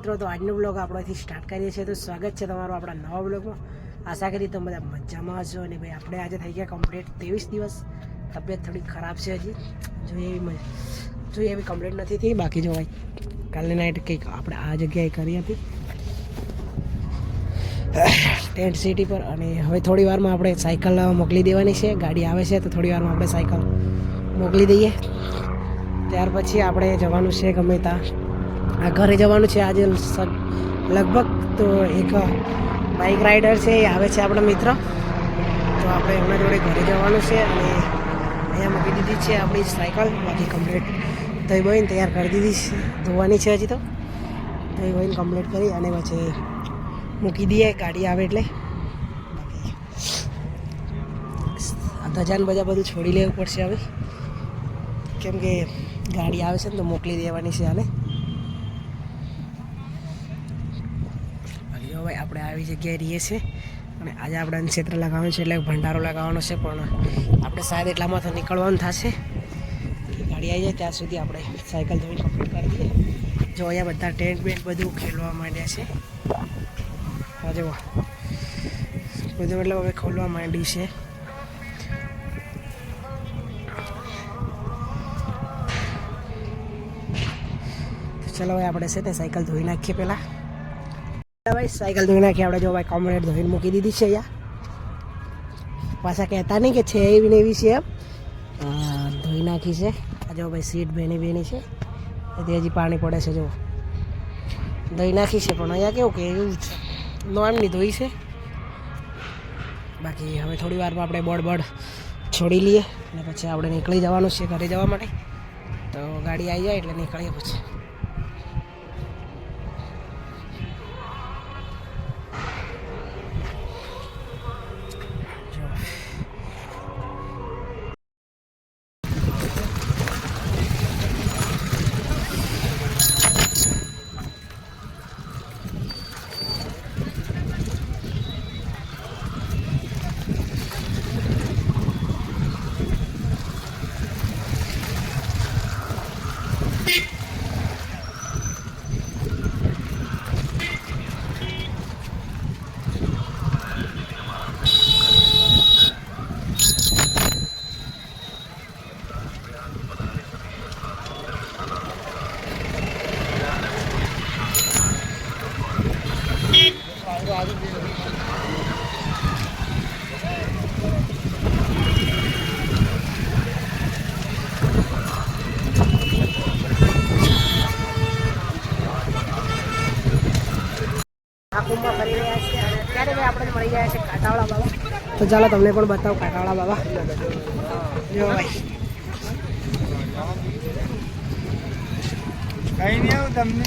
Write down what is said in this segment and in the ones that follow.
મિત્રો તો આજનો બ્લોગ આપણેથી સ્ટાર્ટ કરીએ છીએ. તો સ્વાગત છે તમારું આપણા નવા બ્લોગમાં. આશા કરી તમે બધા મજામાં હશો. અને ભાઈ આપણે આજે થઈ ગયા કમ્પ્લીટ 23 દિવસ. તબિયત થોડી ખરાબ છે હજી, જોઈએ એવી કમ્પ્લીટ નથી થઈ. બાકી જો ભાઈ કાલની નાઇટ કંઈક આપણે આ જગ્યાએ કરી હતી ટેન્ટ સિટી પર. અને હવે થોડી વારમાં આપણે સાયકલ મોકલી દેવાની છે. ગાડી આવે છે તો થોડી વારમાં આપણે સાયકલ મોકલી દઈએ. ત્યાર પછી આપણે જવાનું છે ગમે ત્યાં આ ઘરે જવાનું છે આજે લગભગ. તો એક બાઇક રાઇડર છે એ આવે છે આપણા મિત્ર, તો આપણે એમના જોડે ઘરે જવાનું છે. અને અહીંયા મૂકી દીધી છે આપણી સાયકલ. બાકી કમ્પ્લીટ ધોઈ બોઈને તૈયાર કરી દીધી છે, ધોવાની છે હજી તો. ધોઈ બોઈને કમ્પ્લીટ કરી અને પછી મૂકી દઈએ ગાડી આવે એટલે. બાકી ધજાન બજા બધું છોડી લેવું પડશે હવે, કેમ કે ગાડી આવે છે ને તો મોકલી દેવાની છે આને. ભાઈ આપણે આવી જગ્યાએ રહીએ છીએ અને આજે આપણે ક્ષેત્ર લગાવવાનું છે, એટલે ભંડારો લગાવવાનો છે. પણ આપણે શાયદ એટલામાં તો નીકળવાનું થશે. ગાડી આવી જાય ત્યાં સુધી આપણે સાયકલ ધોઈને કમ્પ્લીટ કરી દઈએ. જો અહીંયા બધા ટેન્ટ બેન્ટ બધું ખેલવા માંડ્યા છે. હા જો બધું મતલબ હવે ખોલવા માંડ્યું છે. ચલો ભાઈ આપણે છે તે સાયકલ ધોઈ નાખીએ પહેલાં. ભાઈ સાયકલ ધોઈ નાખીએ આપણે. જો ભાઈ કમ્પ્લીટ ધોઈને મૂકી દીધી છે અહીંયા. પાછા કહેતા નહીં કે છે એવી ને એવી છે એમ. ધોઈ નાખી છે. આ જો ભાઈ સીટ બેની છે તે હજી પાણી પડે છે. જો ધોઈ નાખી છે, પણ અહીંયા કેવું કે એવું નોર્મલી ધોઈ છે. બાકી હવે થોડી વારમાં આપણે બોર્ડ છોડી લઈએ અને પછી આપણે નીકળી જવાનું છે ઘરે જવા માટે. તો ગાડી આવી જાય એટલે નીકળીએ પછી. કુંભમાં ફરી રહ્યા છે અને અત્યારે ભાઈ આપણે મળી ગયા છે કાંટાવાળા બાબા. તો ચાલો તમને પણ બતાવું કાંટાવાળા બાબા. જો ભાઈ કઈ નહીં આવું તમને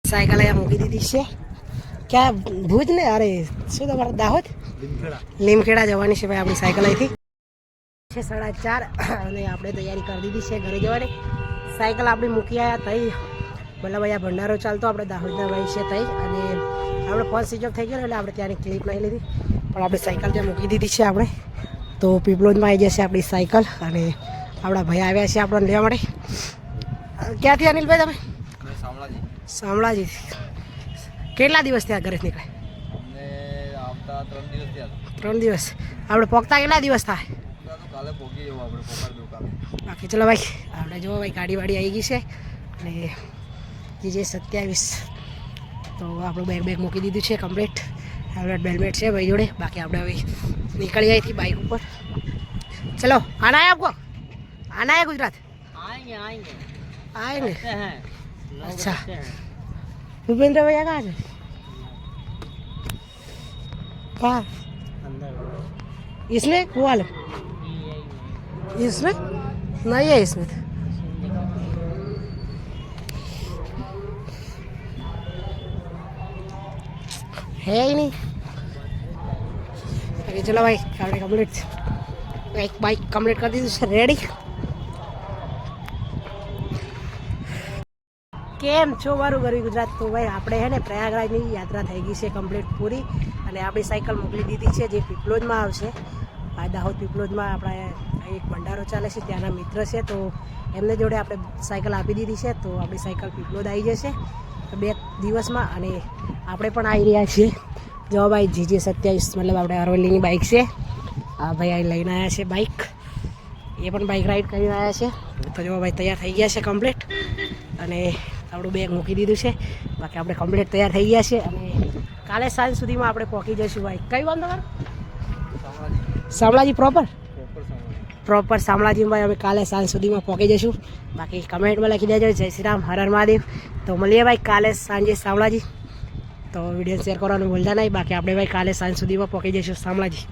સાયકલ અહીંયા મૂકી દીધી છે. ક્યાં ભુજ ને? અરે શું તમારા દાહોદ લીમખેડા જવાની છે ભાઈ આપણી સાયકલ અહીંથી. છે 4:30 અને આપણે તૈયારી કરી દીધી છે ઘરે જવાની. સાયકલ આપણી મૂકી આવ્યા તઈ, મતલબ અહીંયા ભંડારો ચાલતો આપણે દાહોદના ભાઈ છે તઈ. અને આપણે ફોન સ્વિચ ઓફ થઈ ગયો એટલે આપણે ત્યાંની ક્લિપ નહીં લીધી, પણ આપણે સાયકલ ત્યાં મૂકી દીધી છે આપણે. તો પીપલોદમાં આવી જશે આપણી સાયકલ. અને આપણા ભાઈ આવ્યા છે આપણને લેવા માટે. ક્યાંથી અનિલભાઈ તમે? શામળાજી. કેટલા દિવસ થયા ઘરે નીકળે? 3 દિવસ. આપણે પોગતા કેટલા દિવસ થાય? બાકી ચલો ભાઈ આપણે જો ભાઈ ગાડી વાડી આવી ગઈ છે. અને જે 27 તો આપણું બેગ મૂકી દીધું છે કમ્પ્લીટ. હેલ્મેટ બેલ્મેટ છે ભાઈ જોડે. બાકી આપણે હવે નીકળી આવી હતી બાઇક ઉપર. ચલો આના है आपको? आना है गुजरात? आएंगे अच्छा भूपेंद्र भैया कहाँ से? कहाँ इसमें वो वाले इसमें नहीं है इसमें तो। है ही नहीं। ओके चलो भाई गाड़ी कंप्लीट एक बाइक कंप्लीट कर दी रेडी। કેમ છો મારું ગરવી ગુજરાત? તો ભાઈ આપણે છે ને પ્રયાગરાજની યાત્રા થઈ ગઈ છે કમ્પ્લીટ પૂરી અને આપણી સાયકલ મોકલી દીધી છે જે પીપલોદમાં આવશે. આ દાહોદ પીપલોદમાં આપણા એક ભંડારો ચાલે છે ત્યાંના મિત્ર છે તો એમને જોડે આપણે સાયકલ આપી દીધી છે તો આપણી સાયકલ પીપલોદ આવી જશે 2 દિવસમાં અને આપણે પણ આવી રહ્યા છીએ. જો ભાઈ GJ 27 મતલબ આપણે અરવલ્લીની બાઇક છે. આ ભાઈ અહીં લઈને આવ્યા છે બાઇક, એ પણ બાઇક રાઈડ કરીને આવ્યા છે. તો જો ભાઈ તૈયાર થઈ ગયા છે કમ્પ્લીટ અને આપણું બેગ મૂકી દીધું છે. બાકી આપણે કમ્પ્લીટ તૈયાર થઈ ગયા છે અને કાલે સાંજ સુધીમાં આપણે પહોંચી જઈશું. ભાઈ કઈ વાંધો તમારું? શામળાજી પ્રોપર શામળાજી ભાઈ અમે કાલે સાંજ સુધીમાં પહોંચી જઈશું. બાકી કમેન્ટમાં લખી દેજો જય શ્રી રામ હર હર મહાદેવ. તો મળીએ ભાઈ કાલે સાંજે શામળાજી. તો વિડીયો શેર કરવાનું ભૂલતા નહીં. બાકી આપણે ભાઈ કાલે સાંજ સુધીમાં પહોંચી જઈશું શામળાજી.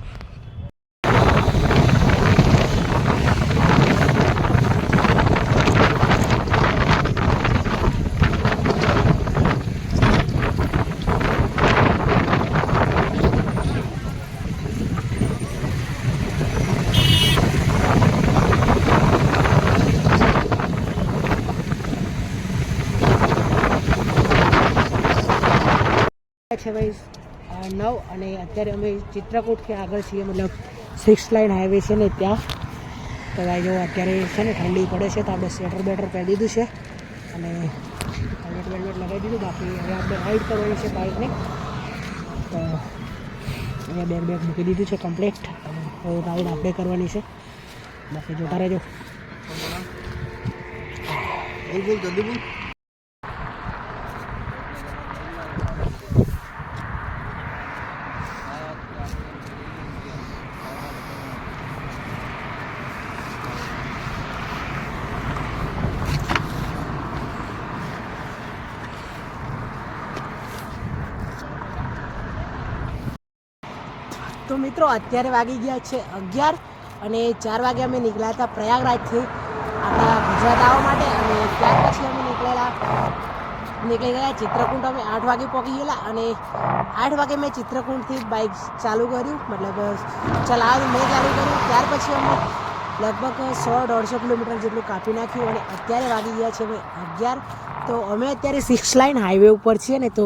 છે ભાઈ 9 અને અત્યારે અમે ચિત્રકૂટથી આગળ છીએ મતલબ 6 લાઇન હાઈવે છે ને ત્યાં. તો ભાઈ જો અત્યારે છે ને ઠંડી પડે છે તો આપણે સ્વેટર બેટર પહેરી દીધું છે અને હેલ્મેટ વેલ્મેટ લગાવી દીધું. બાકી હવે આપણે રાઈડ કરવાની છે બાઇકને તો અહીંયા બેગ મૂકી દીધું છે કમ્પ્લીટ અને રાઈડ આપણે કરવાની છે. બાકી જોતા રહેજો. જલ્દી બોલ. તો મિત્રો અત્યારે વાગી ગયા છે 11 અને 4 વાગે અમે નીકળ્યા હતા પ્રયાગરાજથી આપણા ગુજરાત આવવા માટે અને ત્યાર પછી અમે નીકળી ગયા ચિત્રકૂટ. અમે 8 વાગે પહોંચી ગયેલા અને 8 વાગે મેં ચિત્રકૂટથી બાઇક ચાલુ કર્યું મતલબ ચલાવવાનું મેં ચાલુ કર્યું. ત્યાર પછી અમે લગભગ 100-150 કિલોમીટર જેટલું કાપી નાખ્યું અને અત્યારે વાગી ગયા છે 11. તો અમે અત્યારે 6 લાઇન હાઈવે ઉપર છીએ ને તો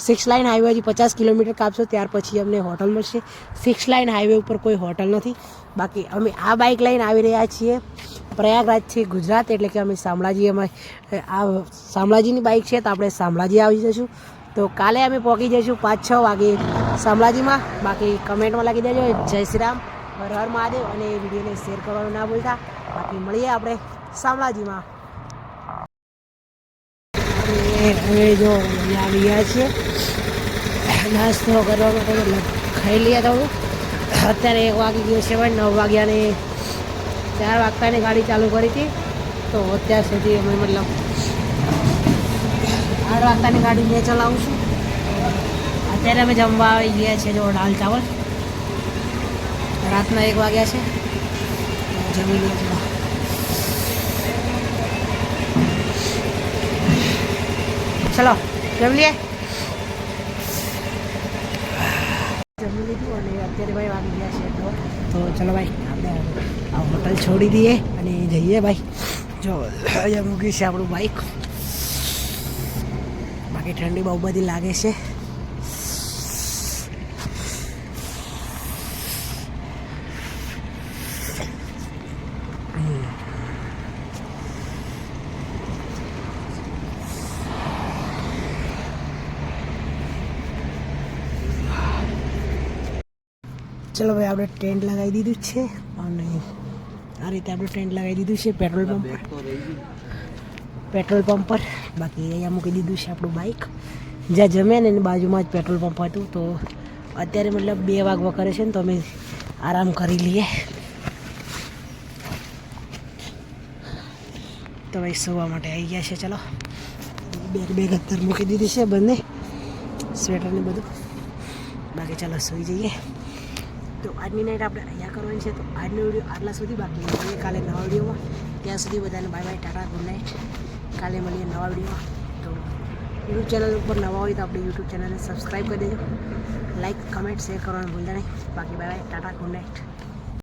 6 લાઇન હાઈવે હજી 50 કિલોમીટર કાપશો ત્યાર પછી અમને હોટલ મળશે. 6 લાઇન હાઈવે ઉપર કોઈ હોટલ નથી. બાકી અમે આ બાઇક લઈને આવી રહ્યા છીએ પ્રયાગરાજથી ગુજરાત એટલે કે અમે શામળાજી આ શામળાજીની બાઇક છે તો આપણે શામળાજી આવી જઈશું. તો કાલે અમે પહોંચી જઈશું 5-6 વાગે શામળાજીમાં. બાકી કમેન્ટમાં લખી દેજો જય શ્રી રામ હર હર મહાદેવ અને વિડીયોને શેર કરવાનું ના ભૂલતા. બાકી મળીએ આપણે શામળાજીમાં. હવે જો આવી ગયા છીએ નાસ્તો કરવા માટે મતલબ ખાઈ લઈએ થોડું. અત્યારે 1 વાગી ગયો છે ભાઈ 9 વાગ્યાને 4 વાગતાની ગાડી ચાલુ કરી હતી તો અત્યાર સુધી અમે મતલબ 8 વાગતાની ગાડી મેં ચલાવું છું. અત્યારે અમે જમવા આવી ગયા છે જો દાળ ચાવલ. રાતના 1 વાગ્યા છે જમી લઈએ. ચલો જમી લઈએ. જમી લીધું અને અત્યારે ભાઈ વાગી ગયા છે તો ચલો ભાઈ આપણે આ હોટલ છોડી દઈએ અને જઈએ ભાઈ. જો અહીંયા મૂકી છે આપણું બાઇક. બાકી ઠંડી બહુ બધી લાગે છે. ચલો ભાઈ આપણે ટેન્ટ લગાવી દીધું છે અને આ રીતે આપણે ટેન્ટ લગાવી દીધું છે પેટ્રોલ પંપ પર. બાકી અહીંયા મૂકી દીધું છે આપણું બાઇક. જ્યાં જમ્યા ને એની બાજુમાં જ પેટ્રોલ પંપ હતું તો અત્યારે મતલબ 2 વાગવા કરે છે ને તો અમે આરામ કરી લઈએ. તો ભાઈ સુવા માટે આવી ગયા છે. ચલો બેગ અત્યારે મૂકી દીધી છે બંને સ્વેટર ને બધું. બાકી ચાલો સુઈ જઈએ. તો આજની નાઇટ આપણે અહીંયા કરવાની છે. તો આજનો વિડીયો આટલા સુધી, બાકી મળીએ કાલે નવા વિડીયોમાં. ત્યાં સુધી બધાને bye bye, Tata, good night. કાલે મળીએ નવા વિડીયોમાં. તો યુટ્યુબ ચેનલ ઉપર નવા હોય તો આપણે યુટ્યુબ ચેનલને સબસ્ક્રાઈબ કરી દેજો. લાઈક, કમેન્ટ, શેર કરવાનું ભૂલતા નહીં. બાકી bye bye, Tata, good night.